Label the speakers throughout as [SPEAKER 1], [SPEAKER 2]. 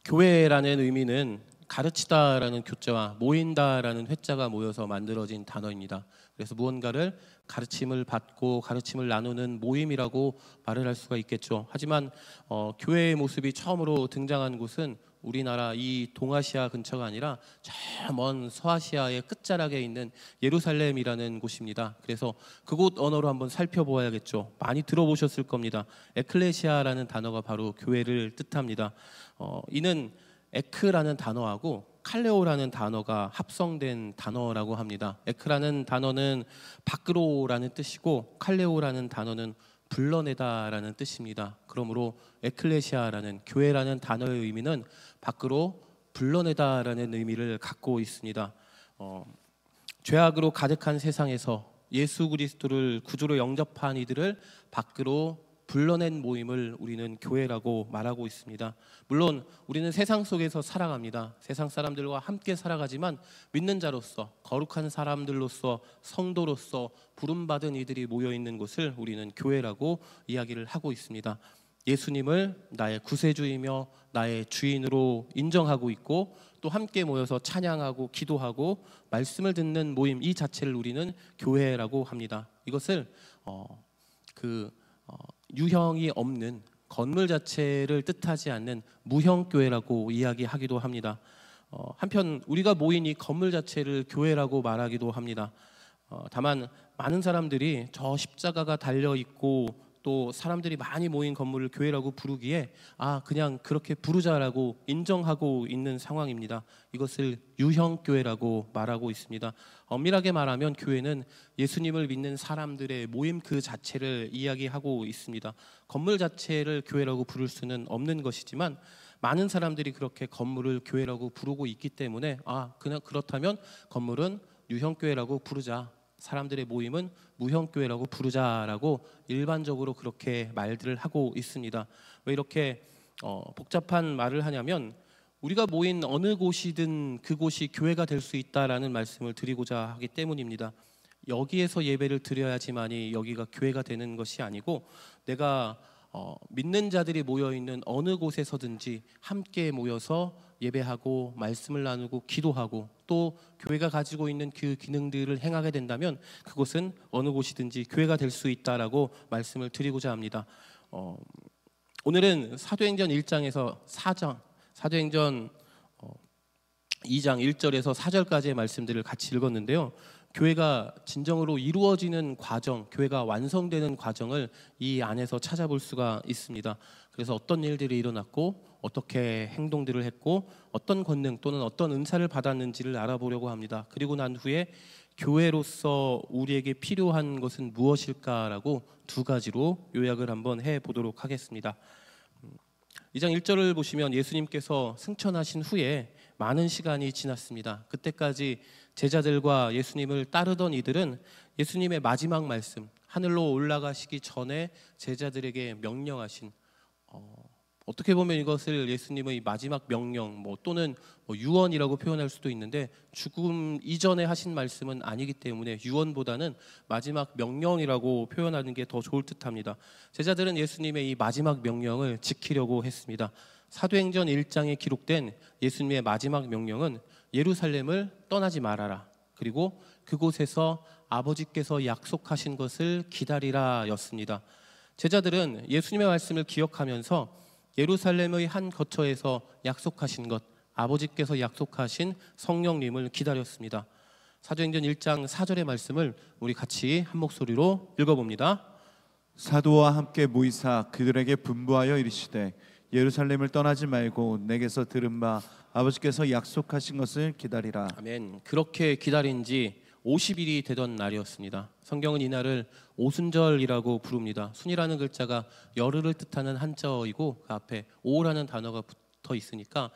[SPEAKER 1] 교회라는 의미는 가르치다라는 교자와 모인다라는 회자가 모여서 만들어진 단어입니다. 그래서 무언가를 가르침을 받고 가르침을 나누는 모임이라고 말을 할 수가 있겠죠. 하지만 교회의 모습이 처음으로 등장한 곳은 우리나라 이 동아시아 근처가 아니라 저 먼 서아시아의 끝자락에 있는 예루살렘이라는 곳입니다. 그래서 그곳 언어로 한번 살펴보아야겠죠. 많이 들어보셨을 겁니다. 에클레시아라는 단어가 바로 교회를 뜻합니다. 이는 에크라는 단어하고 칼레오라는 단어가 합성된 단어라고 합니다. 에크라는 단어는 밖으로라는 뜻이고 칼레오라는 단어는 불러내다라는 뜻입니다. 그러므로 에클레시아라는 교회라는 단어의 의미는 밖으로 불러내다라는 의미를 갖고 있습니다. 죄악으로 가득한 세상에서 예수 그리스도를 구주로 영접한 이들을 밖으로 불러낸 모임을 우리는 교회라고 말하고 있습니다. 물론 우리는 세상 속에서 살아갑니다. 세상 사람들과 함께 살아가지만 믿는 자로서, 거룩한 사람들로서, 성도로서 부름받은 이들이 모여있는 곳을 우리는 교회라고 이야기를 하고 있습니다. 예수님을 나의 구세주이며 나의 주인으로 인정하고 있고 또 함께 모여서 찬양하고 기도하고 말씀을 듣는 모임, 이 자체를 우리는 교회라고 합니다. 이것을 유형이 없는 건물 자체를 뜻하지 않는 무형교회라고 이야기하기도 합니다. 한편 우리가 모인 이 건물 자체를 교회라고 말하기도 합니다. 다만 많은 사람들이 저 십자가가 달려있고 또 사람들이 많이 모인 건물을 교회라고 부르기에 그냥 그렇게 부르자라고 인정하고 있는 상황입니다. 이것을 유형교회라고 말하고 있습니다. 엄밀하게 말하면 교회는 예수님을 믿는 사람들의 모임 그 자체를 이야기하고 있습니다. 건물 자체를 교회라고 부를 수는 없는 것이지만 많은 사람들이 그렇게 건물을 교회라고 부르고 있기 때문에 그냥 그렇다면 건물은 유형교회라고 부르자, 사람들의 모임은 무형교회라고 부르자라고 일반적으로 그렇게 말들을 하고 있습니다. 왜 이렇게 복잡한 말을 하냐면 우리가 모인 어느 곳이든 그곳이 교회가 될 수 있다라는 말씀을 드리고자 하기 때문입니다. 여기에서 예배를 드려야지만이 여기가 교회가 되는 것이 아니고 내가 믿는 자들이 모여있는 어느 곳에서든지 함께 모여서 예배하고 말씀을 나누고 기도하고 또 교회가 가지고 있는 그 기능들을 행하게 된다면 그곳은 어느 곳이든지 교회가 될 수 있다라고 말씀을 드리고자 합니다. 오늘은 사도행전 1장에서 4장, 사도행전 2장 1절에서 4절까지의 말씀들을 같이 읽었는데요. 교회가 진정으로 이루어지는 과정, 교회가 완성되는 과정을 이 안에서 찾아볼 수가 있습니다. 그래서 어떤 일들이 일어났고 어떻게 행동들을 했고 어떤 권능 또는 어떤 은사를 받았는지를 알아보려고 합니다. 그리고 난 후에 교회로서 우리에게 필요한 것은 무엇일까라고 두 가지로 요약을 한번 해보도록 하겠습니다. 2장 1절을 보시면 예수님께서 승천하신 후에 많은 시간이 지났습니다. 그때까지 제자들과 예수님을 따르던 이들은 예수님의 마지막 말씀, 하늘로 올라가시기 전에 제자들에게 명령하신 어떻게 보면 이것을 예수님의 마지막 명령 또는 유언이라고 표현할 수도 있는데 죽음 이전에 하신 말씀은 아니기 때문에 유언보다는 마지막 명령이라고 표현하는 게 더 좋을 듯합니다. 제자들은 예수님의 이 마지막 명령을 지키려고 했습니다. 사도행전 1장에 기록된 예수님의 마지막 명령은 예루살렘을 떠나지 말아라, 그리고 그곳에서 아버지께서 약속하신 것을 기다리라 였습니다. 제자들은 예수님의 말씀을 기억하면서 예루살렘의 한 거처에서 약속하신 것, 아버지께서 약속하신 성령님을 기다렸습니다. 사도행전 1장 4절의 말씀을 우리 같이 한 목소리로 읽어봅니다.
[SPEAKER 2] 사도와 함께 모이사 그들에게 분부하여 이르시되 예루살렘을 떠나지 말고 내게서 들은 바 아버지께서 약속하신 것을 기다리라.
[SPEAKER 1] 아멘. 그렇게 기다린 지 50일이 되던 날이었습니다. 성경은 이날을 오순절이라고 부릅니다. 순이라는 글자가 열흘을 뜻하는 한자어이고 그 앞에 오라는 단어가 붙어 있으니까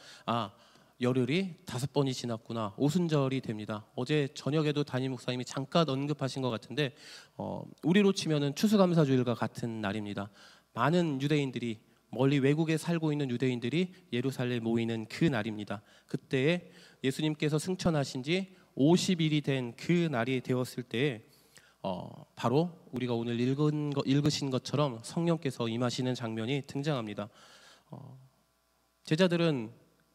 [SPEAKER 1] 열흘이 5번이 지났구나, 오순절이 됩니다. 어제 저녁에도 담임 목사님이 잠깐 언급하신 것 같은데 우리로 치면은 추수감사주일과 같은 날입니다. 많은 유대인들이, 멀리 외국에 살고 있는 유대인들이 예루살렘에 모이는 그 날입니다. 그때에 예수님께서 승천하신 지 50일이 된 그 날이 되었을 때에 바로 우리가 오늘 읽으신 것처럼 성령께서 임하시는 장면이 등장합니다. 제자들은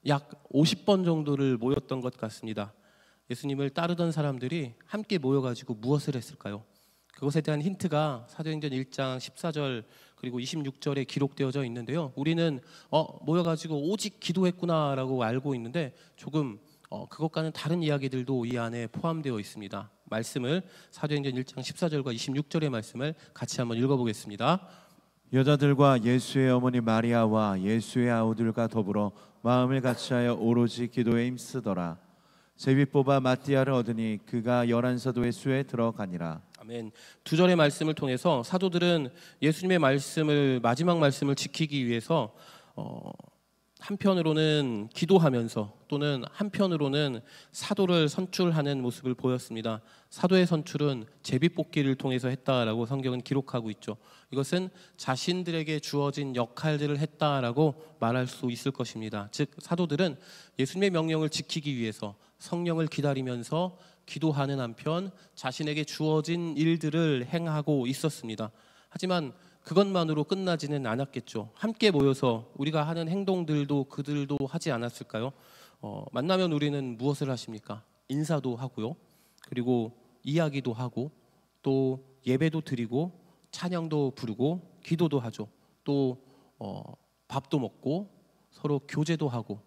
[SPEAKER 1] 약 50번 정도를 모였던 것 같습니다. 예수님을 따르던 사람들이 함께 모여가지고 무엇을 했을까요? 그것에 대한 힌트가 사도행전 1장 14절 그리고 26절에 기록되어져 있는데요. 우리는 모여가지고 오직 기도했구나라고 알고 있는데 조금 그것과는 다른 이야기들도 이 안에 포함되어 있습니다. 말씀을 사도행전 1장 14절과 26절의 말씀을 같이 한번 읽어보겠습니다.
[SPEAKER 2] 여자들과 예수의 어머니 마리아와 예수의 아우들과 더불어 마음을 같이하여 오로지 기도에 힘쓰더라. 제비 뽑아 마띠아를 얻으니 그가 11사도의 수에 들어가니라.
[SPEAKER 1] 아멘. 두 절의 말씀을 통해서 사도들은 예수님의 말씀을 마지막 말씀을 지키기 위해서 한편으로는 기도하면서 또는 한편으로는 사도를 선출하는 모습을 보였습니다. 사도의 선출은 제비뽑기를 통해서 했다라고 성경은 기록하고 있죠. 이것은 자신들에게 주어진 역할들을 했다라고 말할 수 있을 것입니다. 즉 사도들은 예수님의 명령을 지키기 위해서 성령을 기다리면서 기도하는 한편 자신에게 주어진 일들을 행하고 있었습니다. 하지만 그것만으로 끝나지는 않았겠죠. 함께 모여서 우리가 하는 행동들도 그들도 하지 않았을까요? 만나면 우리는 무엇을 하십니까? 인사도 하고요. 그리고 이야기도 하고 또 예배도 드리고 찬양도 부르고 기도도 하죠. 또 밥도 먹고 서로 교제도 하고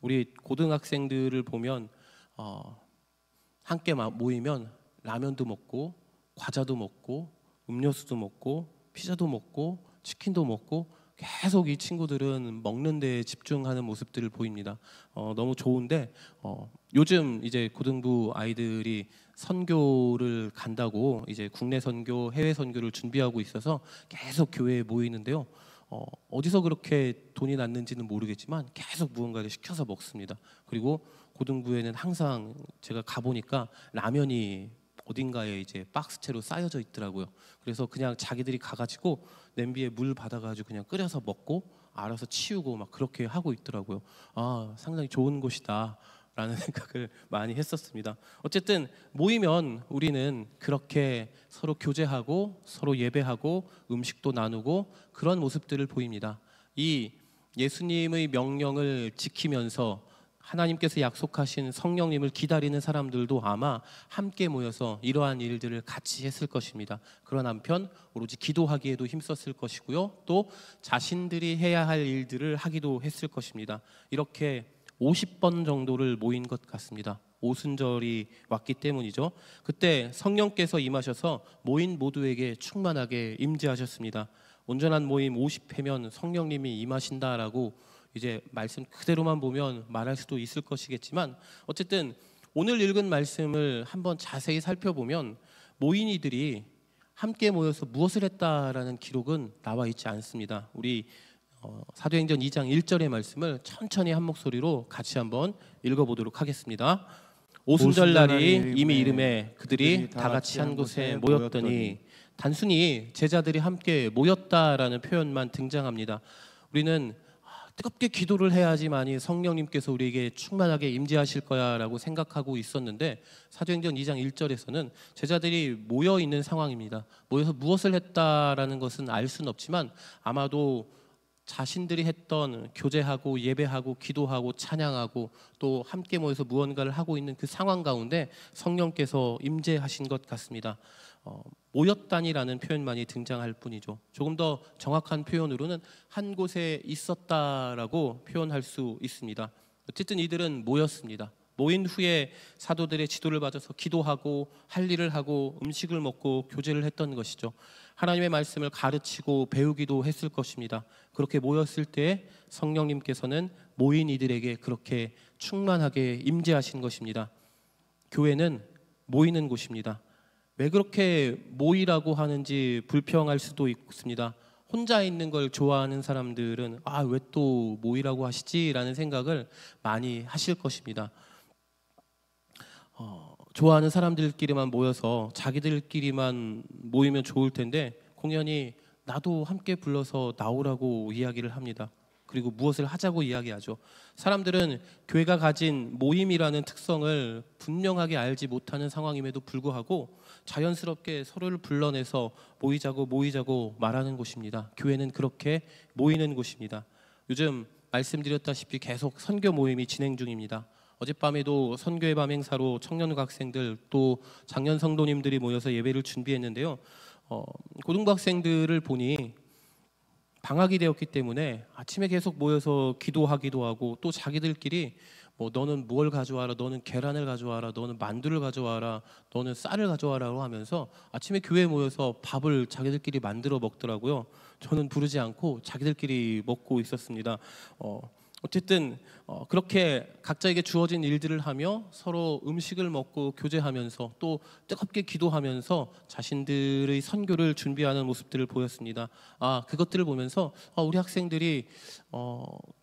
[SPEAKER 1] 우리 고등학생들을 보면 함께 모이면 라면도 먹고 과자도 먹고 음료수도 먹고 피자도 먹고 치킨도 먹고 계속 이 친구들은 먹는 데에 집중하는 모습들을 보입니다. 너무 좋은데 요즘 이제 고등부 아이들이 선교를 간다고 이제 국내 선교, 해외 선교를 준비하고 있어서 계속 교회에 모이는데요. 어디서 그렇게 돈이 났는지는 모르겠지만 계속 무언가를 시켜서 먹습니다. 그리고 고등부에는 항상 제가 가보니까 라면이 어딘가에 이제 박스채로 쌓여져 있더라고요. 그래서 그냥 자기들이 가가지고 냄비에 물 받아가지고 그냥 끓여서 먹고 알아서 치우고 막 그렇게 하고 있더라고요. 상당히 좋은 곳이다 라는 생각을 많이 했었습니다. 어쨌든 모이면 우리는 그렇게 서로 교제하고 서로 예배하고 음식도 나누고 그런 모습들을 보입니다. 이 예수님의 명령을 지키면서 하나님께서 약속하신 성령님을 기다리는 사람들도 아마 함께 모여서 이러한 일들을 같이 했을 것입니다. 그런 한편 오로지 기도하기에도 힘썼을 것이고요. 또 자신들이 해야 할 일들을 하기도 했을 것입니다. 이렇게 50번 정도를 모인 것 같습니다. 오순절이 왔기 때문이죠. 그때 성령께서 임하셔서 모인 모두에게 충만하게 임재하셨습니다. 온전한 모임 50회면 성령님이 임하신다라고 이제 말씀 그대로만 보면 말할 수도 있을 것이겠지만 어쨌든 오늘 읽은 말씀을 한번 자세히 살펴보면 모인 이들이 함께 모여서 무엇을 했다라는 기록은 나와 있지 않습니다. 우리 사도행전 2장 1절의 말씀을 천천히 한 목소리로 같이 한번 읽어보도록 하겠습니다. 오순절 날이 이미 이름에 그들이 다 같이 한 곳에 모였더니 단순히 제자들이 함께 모였다라는 표현만 등장합니다. 우리는 뜨겁게 기도를 해야지만이 성령님께서 우리에게 충만하게 임재하실 거야라고 생각하고 있었는데 사도행전 2장 1절에서는 제자들이 모여 있는 상황입니다. 모여서 무엇을 했다라는 것은 알 수는 없지만 아마도 자신들이 했던 교제하고 예배하고 기도하고 찬양하고 또 함께 모여서 무언가를 하고 있는 그 상황 가운데 성령께서 임재하신 것 같습니다. 모였다니라는 표현만이 등장할 뿐이죠. 조금 더 정확한 표현으로는 한 곳에 있었다라고 표현할 수 있습니다. 어쨌든 이들은 모였습니다. 모인 후에 사도들의 지도를 받아서 기도하고 할 일을 하고 음식을 먹고 교제를 했던 것이죠. 하나님의 말씀을 가르치고 배우기도 했을 것입니다. 그렇게 모였을 때 성령님께서는 모인 이들에게 그렇게 충만하게 임재하신 것입니다. 교회는 모이는 곳입니다. 왜 그렇게 모이라고 하는지 불평할 수도 있습니다. 혼자 있는 걸 좋아하는 사람들은 왜 또 모이라고 하시지라는 생각을 많이 하실 것입니다. 좋아하는 사람들끼리만 모여서 자기들끼리만 모이면 좋을 텐데 공연히 나도 함께 불러서 나오라고 이야기를 합니다. 그리고 무엇을 하자고 이야기하죠. 사람들은 교회가 가진 모임이라는 특성을 분명하게 알지 못하는 상황임에도 불구하고 자연스럽게 서로를 불러내서 모이자고 말하는 곳입니다. 교회는 그렇게 모이는 곳입니다. 요즘 말씀드렸다시피 계속 선교 모임이 진행 중입니다. 어젯밤에도 선교의 밤 행사로 청년 학생들 또 장년 성도님들이 모여서 예배를 준비했는데요. 고등부 학생들을 보니 방학이 되었기 때문에 아침에 계속 모여서 기도하기도 하고 또 자기들끼리 뭐 너는 뭘 가져와라, 너는 계란을 가져와라, 너는 만두를 가져와라, 너는 쌀을 가져와라고 하면서 아침에 교회에 모여서 밥을 자기들끼리 만들어 먹더라고요. 저는 부르지 않고 자기들끼리 먹고 있었습니다. 어쨌든 그렇게 각자에게 주어진 일들을 하며 서로 음식을 먹고 교제하면서 또 뜨겁게 기도하면서 자신들의 선교를 준비하는 모습들을 보였습니다. 그것들을 보면서 우리 학생들이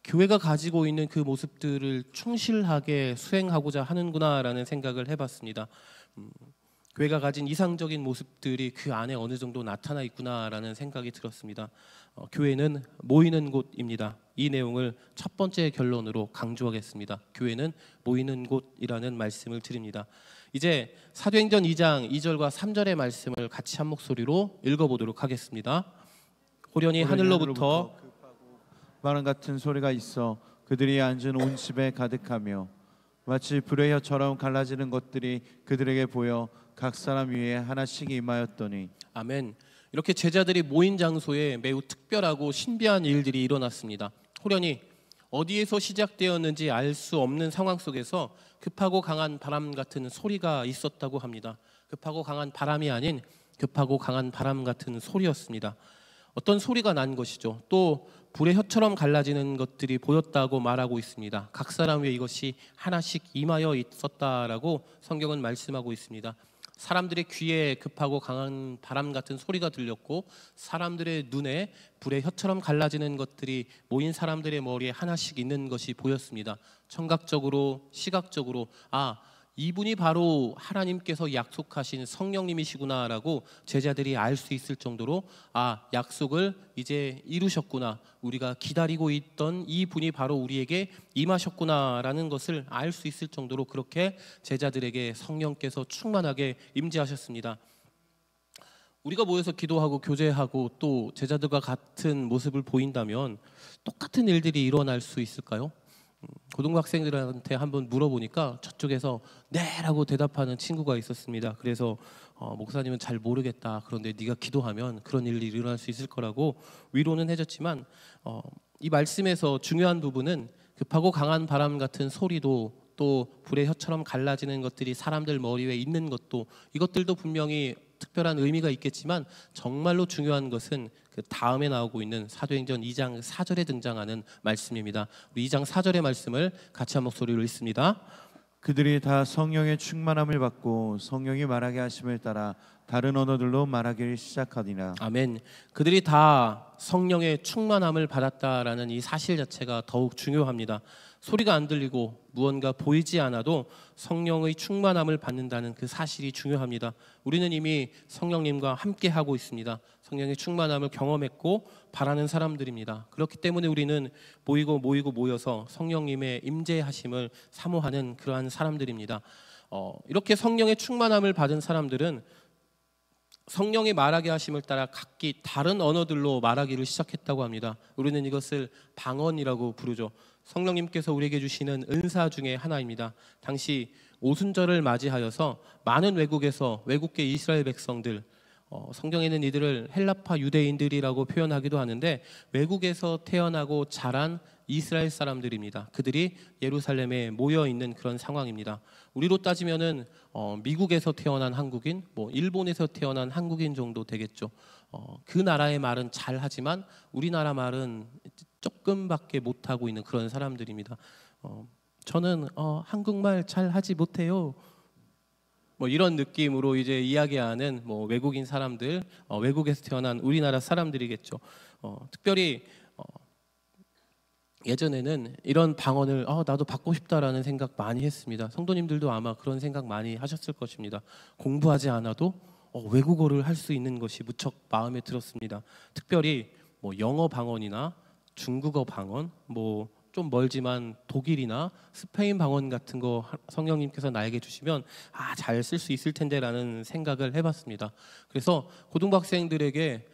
[SPEAKER 1] 교회가 가지고 있는 그 모습들을 충실하게 수행하고자 하는구나라는 생각을 해봤습니다. 교회가 가진 이상적인 모습들이 그 안에 어느 정도 나타나 있구나라는 생각이 들었습니다. 교회는 모이는 곳입니다. 이 내용을 첫 번째 결론으로 강조하겠습니다. 교회는 모이는 곳이라는 말씀을 드립니다. 이제 사도행전 2장 2절과 3절의 말씀을 같이 한 목소리로 읽어보도록 하겠습니다. 호련히 하늘로부터
[SPEAKER 2] 바람 같은 소리가 있어 그들이 앉은 온 집에 가득하며 마치 불의 혀처럼 갈라지는 것들이 그들에게 보여 각 사람 위에 하나씩 임하였더니
[SPEAKER 1] 아멘. 이렇게 제자들이 모인 장소에 매우 특별하고 신비한 일들이 일어났습니다. 호련히 어디에서 시작되었는지 알 수 없는 상황 속에서 급하고 강한 바람 같은 소리가 있었다고 합니다. 급하고 강한 바람이 아닌 급하고 강한 바람 같은 소리였습니다. 어떤 소리가 난 것이죠. 또 불의 혀처럼 갈라지는 것들이 보였다고 말하고 있습니다. 각 사람 위에 이것이 하나씩 임하여 있었다라고 성경은 말씀하고 있습니다. 사람들의 귀에 급하고 강한 바람 같은 소리가 들렸고 사람들의 눈에 불의 혀처럼 갈라지는 것들이 모인 사람들의 머리에 하나씩 있는 것이 보였습니다. 청각적으로, 시각적으로 이분이 바로 하나님께서 약속하신 성령님이시구나라고 제자들이 알 수 있을 정도로 약속을 이제 이루셨구나, 우리가 기다리고 있던 이 분이 바로 우리에게 임하셨구나라는 것을 알 수 있을 정도로 그렇게 제자들에게 성령께서 충만하게 임재하셨습니다. 우리가 모여서 기도하고 교제하고 또 제자들과 같은 모습을 보인다면 똑같은 일들이 일어날 수 있을까요? 고등부 학생들한테 한번 물어보니까 저쪽에서 네라고 대답하는 친구가 있었습니다. 그래서 목사님은 잘 모르겠다, 그런데 네가 기도하면 그런 일이 일어날 수 있을 거라고 위로는 해줬지만 이 말씀에서 중요한 부분은 급하고 강한 바람 같은 소리도 또 불의 혀처럼 갈라지는 것들이 사람들 머리 위에 있는 것도, 이것들도 분명히 특별한 의미가 있겠지만 정말로 중요한 것은 그 다음에 나오고 있는 사도행전 2장 4절에 등장하는 말씀입니다. 우리 2장 4절의 말씀을 같이 한 목소리로 읽습니다.
[SPEAKER 2] 그들이 다 성령의 충만함을 받고 성령이 말하게 하심을 따라 다른 언어들로 말하기를 시작하니라.
[SPEAKER 1] 아멘. 그들이 다 성령의 충만함을 받았다라는 이 사실 자체가 더욱 중요합니다. 소리가 안 들리고 무언가 보이지 않아도 성령의 충만함을 받는다는 그 사실이 중요합니다. 우리는 이미 성령님과 함께 하고 있습니다. 성령의 충만함을 경험했고 바라는 사람들입니다. 그렇기 때문에 우리는 모여서 성령님의 임재하심을 사모하는 그러한 사람들입니다. 이렇게 성령의 충만함을 받은 사람들은 성령의 말하게 하심을 따라 각기 다른 언어들로 말하기를 시작했다고 합니다. 우리는 이것을 방언이라고 부르죠. 성령님께서 우리에게 주시는 은사 중에 하나입니다. 당시 오순절을 맞이하여서 많은 외국계 이스라엘 백성들, 성경에는 이들을 헬라파 유대인들이라고 표현하기도 하는데 외국에서 태어나고 자란 이스라엘 사람들입니다. 그들이 예루살렘에 모여 있는 그런 상황입니다. 우리로 따지면은 미국에서 태어난 한국인, 일본에서 태어난 한국인 정도 되겠죠. 그 나라의 말은 잘하지만 우리나라 말은 조금밖에 못하고 있는 그런 사람들입니다. 저는 한국말 잘하지 못해요. 이런 느낌으로 이제 이야기하는 외국인 사람들, 외국에서 태어난 우리나라 사람들이겠죠. 특별히 예전에는 이런 방언을 나도 받고 싶다라는 생각 많이 했습니다. 성도님들도 아마 그런 생각 많이 하셨을 것입니다. 공부하지 않아도 외국어를 할 수 있는 것이 무척 마음에 들었습니다. 특별히 영어 방언이나 중국어 방언, 좀 멀지만 독일이나 스페인 방언 같은 거 성령님께서 나에게 주시면 잘 쓸 수 있을 텐데라는 생각을 해봤습니다. 그래서 고등부 학생들에게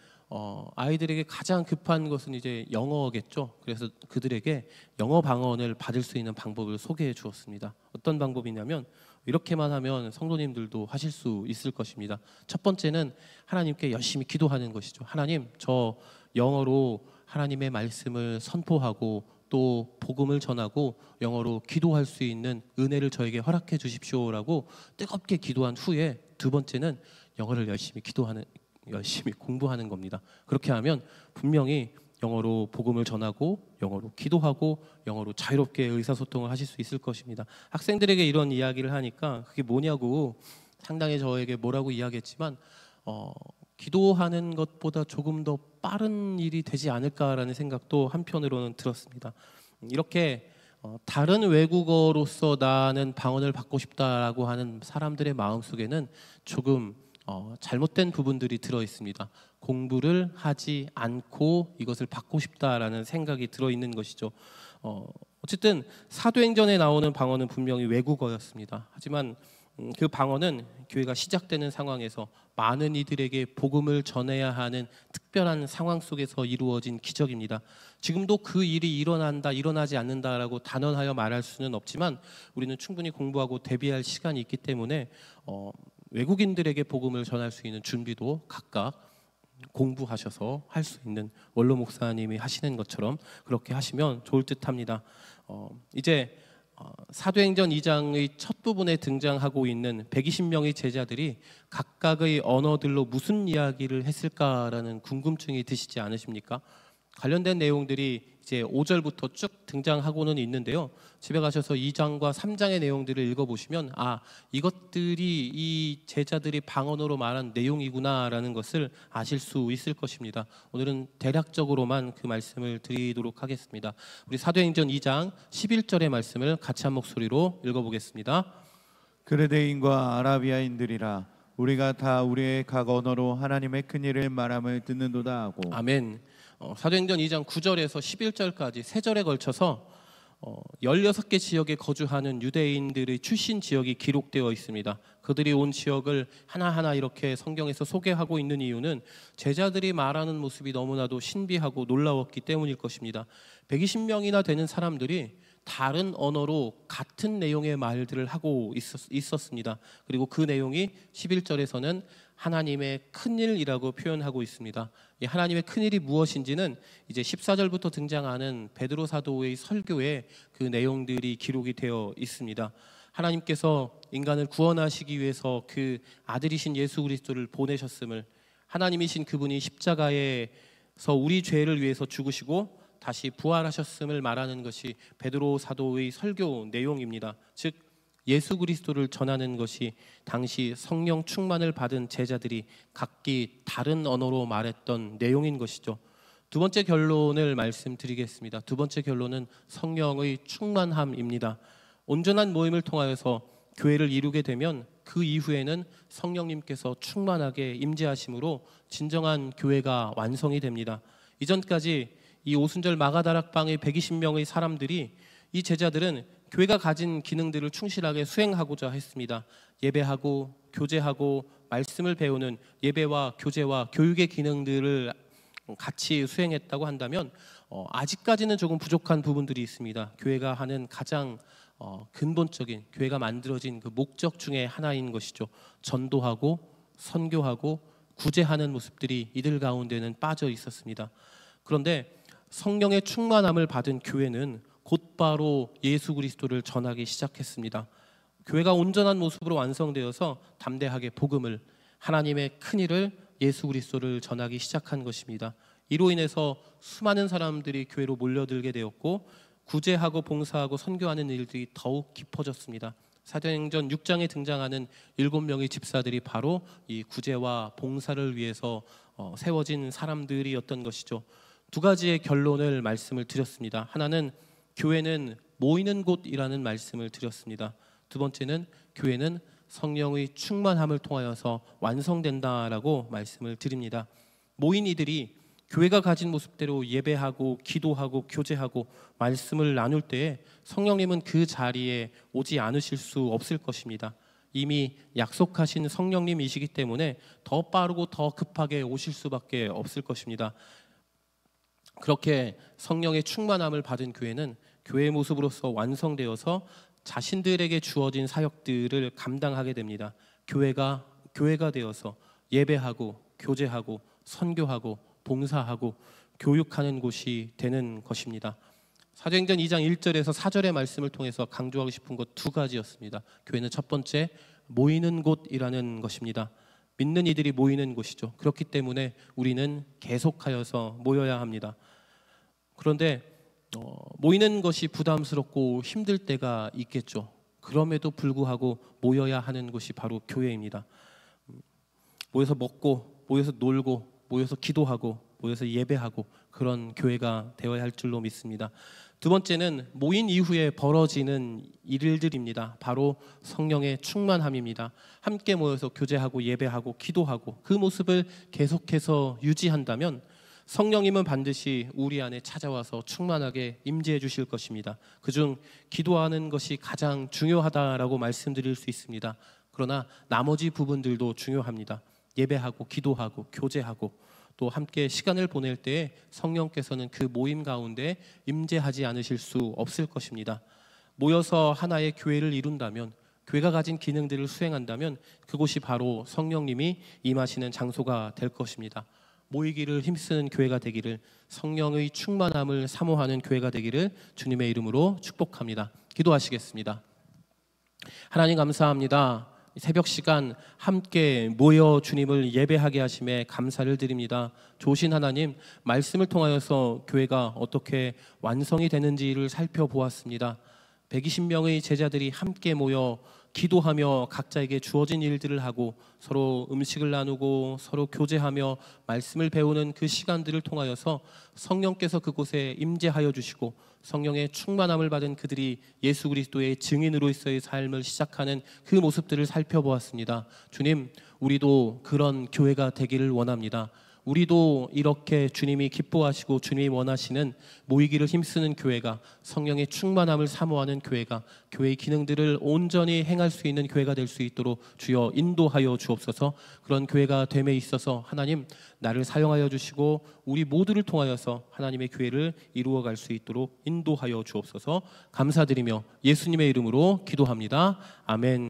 [SPEAKER 1] 아이들에게 가장 급한 것은 이제 영어겠죠. 그래서 그들에게 영어 방언을 받을 수 있는 방법을 소개해 주었습니다. 어떤 방법이냐면 이렇게만 하면 성도님들도 하실 수 있을 것입니다. 첫 번째는 하나님께 열심히 기도하는 것이죠. 하나님, 저 영어로 하나님의 말씀을 선포하고 또 복음을 전하고 영어로 기도할 수 있는 은혜를 저에게 허락해 주십시오라고 뜨겁게 기도한 후에, 두 번째는 영어를 열심히 공부하는 겁니다. 그렇게 하면 분명히 영어로 복음을 전하고 영어로 기도하고 영어로 자유롭게 의사소통을 하실 수 있을 것입니다. 학생들에게 이런 이야기를 하니까 그게 뭐냐고 상당히 저에게 뭐라고 이야기했지만 기도하는 것보다 조금 더 빠른 일이 되지 않을까라는 생각도 한편으로는 들었습니다. 이렇게 다른 외국어로서 나는 방언을 받고 싶다라고 하는 사람들의 마음속에는 조금 잘못된 부분들이 들어 있습니다. 공부를 하지 않고 이것을 받고 싶다라는 생각이 들어 있는 것이죠. 어쨌든 사도행전에 나오는 방언은 분명히 외국어였습니다. 하지만 그 방언은 교회가 시작되는 상황에서 많은 이들에게 복음을 전해야 하는 특별한 상황 속에서 이루어진 기적입니다. 지금도 그 일이 일어난다, 일어나지 않는다라고 단언하여 말할 수는 없지만 우리는 충분히 공부하고 대비할 시간이 있기 때문에 외국인들에게 복음을 전할 수 있는 준비도 각각 공부하셔서 할 수 있는 원로 목사님이 하시는 것처럼 그렇게 하시면 좋을 듯합니다. 이제 사도행전 2장의 첫 부분에 등장하고 있는 120명의 제자들이 각각의 언어들로 무슨 이야기를 했을까라는 궁금증이 드시지 않으십니까? 관련된 내용들이 이제 5절부터 쭉 등장하고는 있는데요. 집에 가셔서 2장과 3장의 내용들을 읽어보시면 이것들이 이 제자들이 방언으로 말한 내용이구나라는 것을 아실 수 있을 것입니다. 오늘은 대략적으로만 그 말씀을 드리도록 하겠습니다. 우리 사도행전 2장 11절의 말씀을 같이 한 목소리로 읽어보겠습니다.
[SPEAKER 2] 그레데인과 아라비아인들이라 우리가 다 우리의 각 언어로 하나님의 큰 일을 말함을 듣는도다 하고.
[SPEAKER 1] 아멘. 사도행전 2장 9절에서 11절까지 3절에 걸쳐서 16개 지역에 거주하는 유대인들의 출신 지역이 기록되어 있습니다. 그들이 온 지역을 하나하나 이렇게 성경에서 소개하고 있는 이유는 제자들이 말하는 모습이 너무나도 신비하고 놀라웠기 때문일 것입니다. 120명이나 되는 사람들이 다른 언어로 같은 내용의 말들을 하고 있었습니다. 그리고 그 내용이 11절에서는 하나님의 큰일이라고 표현하고 있습니다. 이 하나님의 큰일이 무엇인지는 이제 14절부터 등장하는 베드로 사도의 설교에 그 내용들이 기록이 되어 있습니다. 하나님께서 인간을 구원하시기 위해서 그 아들이신 예수 그리스도를 보내셨음을, 하나님이신 그분이 십자가에서 우리 죄를 위해서 죽으시고 다시 부활하셨음을 말하는 것이 베드로 사도의 설교 내용입니다. 즉 예수 그리스도를 전하는 것이 당시 성령 충만을 받은 제자들이 각기 다른 언어로 말했던 내용인 것이죠. 두 번째 결론을 말씀드리겠습니다. 두 번째 결론은 성령의 충만함입니다. 온전한 모임을 통하여서 교회를 이루게 되면 그 이후에는 성령님께서 충만하게 임재하심으로 진정한 교회가 완성이 됩니다. 이전까지 이 오순절 마가다락방의 120명의 사람들이, 이 제자들은 교회가 가진 기능들을 충실하게 수행하고자 했습니다. 예배하고 교제하고 말씀을 배우는 예배와 교제와 교육의 기능들을 같이 수행했다고 한다면 아직까지는 조금 부족한 부분들이 있습니다. 교회가 하는 가장 근본적인, 교회가 만들어진 그 목적 중에 하나인 것이죠. 전도하고 선교하고 구제하는 모습들이 이들 가운데는 빠져 있었습니다. 그런데 성령의 충만함을 받은 교회는 곧바로 예수 그리스도를 전하기 시작했습니다. 교회가 온전한 모습으로 완성되어서 담대하게 복음을, 하나님의 큰일을, 예수 그리스도를 전하기 시작한 것입니다. 이로 인해서 수많은 사람들이 교회로 몰려들게 되었고 구제하고 봉사하고 선교하는 일들이 더욱 깊어졌습니다. 사도행전 6장에 등장하는 7명의 집사들이 바로 이 구제와 봉사를 위해서 세워진 사람들이었던 것이죠. 두 가지의 결론을 말씀을 드렸습니다. 하나는 교회는 모이는 곳이라는 말씀을 드렸습니다. 두 번째는 교회는 성령의 충만함을 통하여서 완성된다라고 말씀을 드립니다. 모인 이들이 교회가 가진 모습대로 예배하고 기도하고 교제하고 말씀을 나눌 때에 성령님은 그 자리에 오지 않으실 수 없을 것입니다. 이미 약속하신 성령님이시기 때문에 더 빠르고 더 급하게 오실 수밖에 없을 것입니다. 그렇게 성령의 충만함을 받은 교회는 교회의 모습으로서 완성되어서 자신들에게 주어진 사역들을 감당하게 됩니다. 교회가 되어서 예배하고 교제하고 선교하고 봉사하고 교육하는 곳이 되는 것입니다. 사도행전 2장 1절에서 4절의 말씀을 통해서 강조하고 싶은 것 두 가지였습니다. 교회는 첫 번째 모이는 곳이라는 것입니다. 믿는 이들이 모이는 곳이죠. 그렇기 때문에 우리는 계속하여서 모여야 합니다. 그런데 모이는 것이 부담스럽고 힘들 때가 있겠죠. 그럼에도 불구하고 모여야 하는 곳이 바로 교회입니다. 모여서 먹고, 모여서 놀고, 모여서 기도하고, 모여서 예배하고 그런 교회가 되어야 할 줄로 믿습니다. 두 번째는 모인 이후에 벌어지는 일들입니다. 바로 성령의 충만함입니다. 함께 모여서 교제하고 예배하고 기도하고 그 모습을 계속해서 유지한다면 성령님은 반드시 우리 안에 찾아와서 충만하게 임재해 주실 것입니다. 그중 기도하는 것이 가장 중요하다라고 말씀드릴 수 있습니다. 그러나 나머지 부분들도 중요합니다. 예배하고 기도하고 교제하고 또 함께 시간을 보낼 때에 성령께서는 그 모임 가운데 임재하지 않으실 수 없을 것입니다. 모여서 하나의 교회를 이룬다면, 교회가 가진 기능들을 수행한다면 그곳이 바로 성령님이 임하시는 장소가 될 것입니다. 모이기를 힘쓰는 교회가 되기를, 성령의 충만함을 사모하는 교회가 되기를 주님의 이름으로 축복합니다. 기도하시겠습니다. 하나님 감사합니다. 새벽 시간 함께 모여 주님을 예배하게 하심에 감사를 드립니다. 좋으신 하나님, 말씀을 통하여서 교회가 어떻게 완성이 되는지를 살펴보았습니다. 120명의 제자들이 함께 모여 기도하며 각자에게 주어진 일들을 하고 서로 음식을 나누고 서로 교제하며 말씀을 배우는 그 시간들을 통하여서 성령께서 그곳에 임재하여 주시고 성령의 충만함을 받은 그들이 예수 그리스도의 증인으로서의 삶을 시작하는 그 모습들을 살펴보았습니다. 주님, 우리도 그런 교회가 되기를 원합니다. 우리도 이렇게 주님이 기뻐하시고 주님이 원하시는 모이기를 힘쓰는 교회가, 성령의 충만함을 사모하는 교회가, 교회의 기능들을 온전히 행할 수 있는 교회가 될 수 있도록 주여 인도하여 주옵소서. 그런 교회가 됨에 있어서 하나님, 나를 사용하여 주시고 우리 모두를 통하여서 하나님의 교회를 이루어갈 수 있도록 인도하여 주옵소서. 감사드리며 예수님의 이름으로 기도합니다. 아멘.